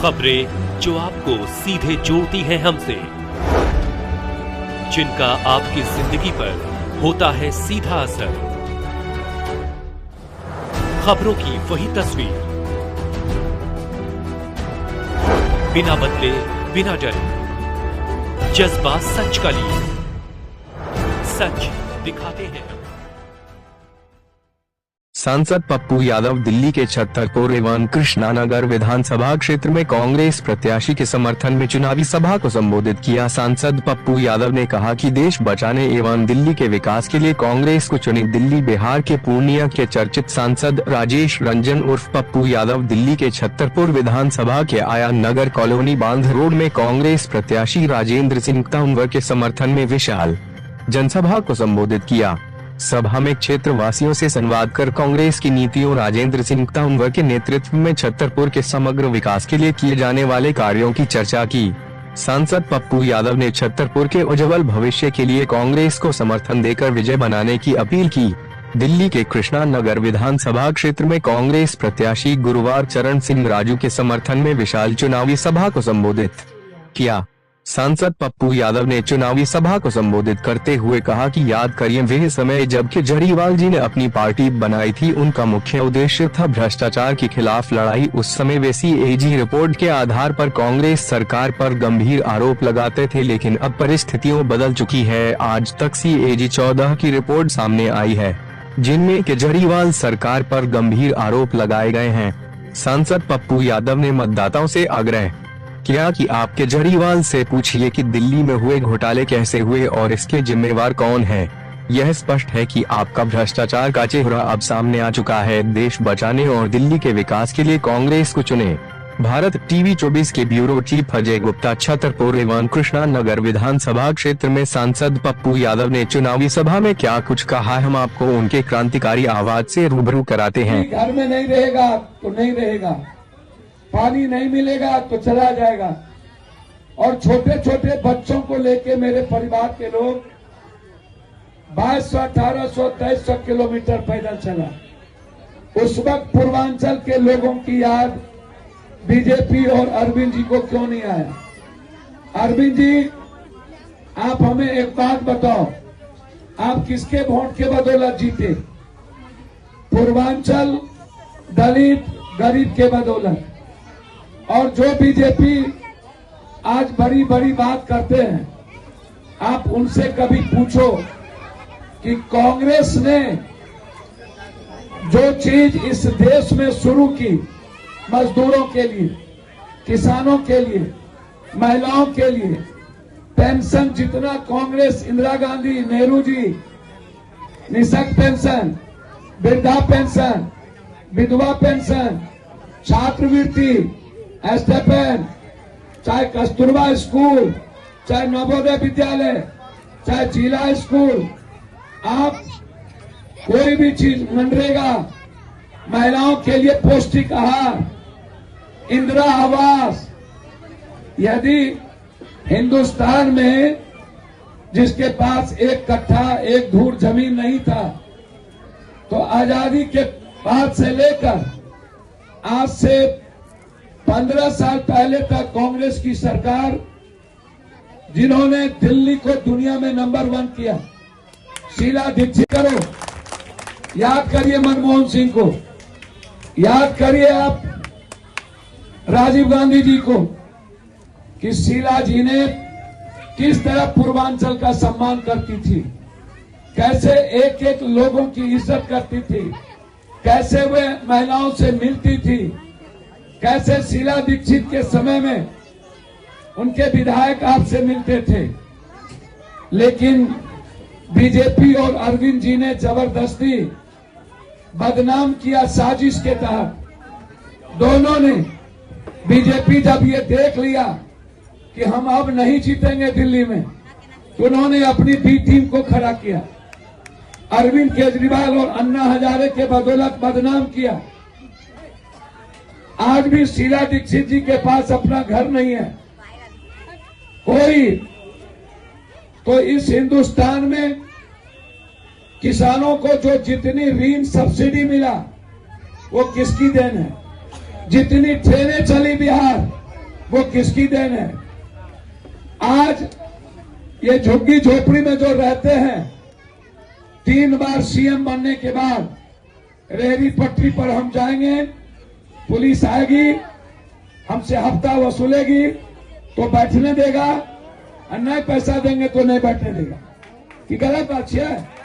खबरें जो आपको सीधे जोड़ती हैं हमसे, जिनका आपकी जिंदगी पर होता है सीधा असर। खबरों की वही तस्वीर, बिना बदले बिना डरे, जज्बा सच का लिए, सच दिखाते हैं। सांसद पप्पू यादव दिल्ली के छतरपुर एवं कृष्णानगर विधानसभा क्षेत्र में कांग्रेस प्रत्याशी के समर्थन में चुनावी सभा को संबोधित किया। सांसद पप्पू यादव ने कहा कि देश बचाने एवं दिल्ली के विकास के लिए कांग्रेस को चुने। दिल्ली बिहार के पूर्णिया के चर्चित सांसद राजेश रंजन उर्फ पप्पू यादव दिल्ली के छतरपुर विधानसभा के आया नगर कॉलोनी बांध रोड में कांग्रेस प्रत्याशी राजेंद्र सिंह तंवर के समर्थन में विशाल जनसभा को संबोधित किया। सभा में क्षेत्र वासियों से संवाद कर कांग्रेस की नीतियों, राजेंद्र सिंह तंवर के नेतृत्व में छतरपुर के समग्र विकास के लिए किए जाने वाले कार्यों की चर्चा की। सांसद पप्पू यादव ने छतरपुर के उज्जवल भविष्य के लिए कांग्रेस को समर्थन देकर विजय बनाने की अपील की। दिल्ली के कृष्णानगर विधानसभा क्षेत्र में कांग्रेस प्रत्याशी गुरुवार चरण सिंह राजू के समर्थन में विशाल चुनावी सभा को संबोधित किया। सांसद पप्पू यादव ने चुनावी सभा को संबोधित करते हुए कहा कि याद करिए वह समय जब केजरीवाल जी ने अपनी पार्टी बनाई थी। उनका मुख्य उद्देश्य था भ्रष्टाचार के खिलाफ लड़ाई। उस समय वे CAG रिपोर्ट के आधार पर कांग्रेस सरकार पर गंभीर आरोप लगाते थे, लेकिन अब परिस्थितियां बदल चुकी है। आज तक CAG 14 की रिपोर्ट सामने आई है, जिनमें केजरीवाल सरकार पर गंभीर आरोप लगाए गए हैं। सांसद पप्पू यादव ने मतदाताओं से आग्रह किया कि आप केजरीवाल से पूछिए कि दिल्ली में हुए घोटाले कैसे हुए और इसके जिम्मेवार कौन है। यह स्पष्ट है कि आपका भ्रष्टाचार का चेहरा अब सामने आ चुका है। देश बचाने और दिल्ली के विकास के लिए कांग्रेस को चुने। भारत TV 24 के ब्यूरो चीफ अजय गुप्ता छतरपुर एवं कृष्णानगर विधानसभा क्षेत्र में सांसद पप्पू यादव ने चुनावी सभा में क्या कुछ कहा, हम आपको उनके क्रांतिकारी आवाज से रूबरू कराते हैं। घर में नहीं रहेगा तो नहीं रहेगा, पानी नहीं मिलेगा तो चला जाएगा, और छोटे छोटे बच्चों को लेके मेरे परिवार के लोग 2200, 1800, 2300 किलोमीटर पैदल चला। उस वक्त पूर्वांचल के लोगों की याद बीजेपी और अरविंद जी को क्यों नहीं आया? अरविंद जी, आप हमें एक बात बताओ, आप किसके वोट के बदौलत जीते? पूर्वांचल दलित गरीब के बदौलत। और जो बीजेपी आज बड़ी बड़ी बात करते हैं, आप उनसे कभी पूछो कि कांग्रेस ने जो चीज इस देश में शुरू की, मजदूरों के लिए, किसानों के लिए, महिलाओं के लिए, पेंशन जितना कांग्रेस, इंदिरा गांधी, नेहरू जी, निःशक्त पेंशन, वृद्धा पेंशन, विधवा पेंशन, छात्रवृत्ति, एस्टेपेन, चाहे कस्तूरबा स्कूल, चाहे नवोदय विद्यालय, चाहे जिला स्कूल, आप कोई भी चीज, मनरेगा, महिलाओं के लिए पौष्टिक आहार, इंदिरा आवास। यदि हिंदुस्तान में जिसके पास एक कट्ठा एक धूर जमीन नहीं था, तो आजादी के बाद से लेकर आज से 15 साल पहले तक कांग्रेस की सरकार, जिन्होंने दिल्ली को दुनिया में नंबर 1 किया, शीला दीक्षित करो, याद करिए मनमोहन सिंह को, याद करिए आप राजीव गांधी जी को, कि शीला जी ने किस तरह पूर्वांचल का सम्मान करती थी, कैसे एक एक लोगों की इज्जत करती थी, कैसे वे महिलाओं से मिलती थी, कैसे शीला दीक्षित के समय में उनके विधायक आपसे मिलते थे। लेकिन बीजेपी और अरविंद जी ने जबरदस्ती बदनाम किया, साजिश के तहत। दोनों ने, बीजेपी जब ये देख लिया कि हम अब नहीं जीतेंगे दिल्ली में, तो उन्होंने अपनी बी टीम को खड़ा किया। अरविंद केजरीवाल और अन्ना हजारे के बदौलत बदनाम किया। आज भी शीला दीक्षित जी के पास अपना घर नहीं है कोई। तो इस हिंदुस्तान में किसानों को जो जितनी ऋण सब्सिडी मिला, वो किसकी देन है? जितनी ट्रेनें चली बिहार, वो किसकी देन है? आज ये झुग्गी झोपड़ी में जो रहते हैं, 3 बार सीएम बनने के बाद रेहड़ी पटरी पर हम जाएंगे, पुलिस आएगी, हमसे हफ्ता वसूलेगी तो बैठने देगा, और नहीं पैसा देंगे तो नहीं बैठने देगा। कि गलत बात है?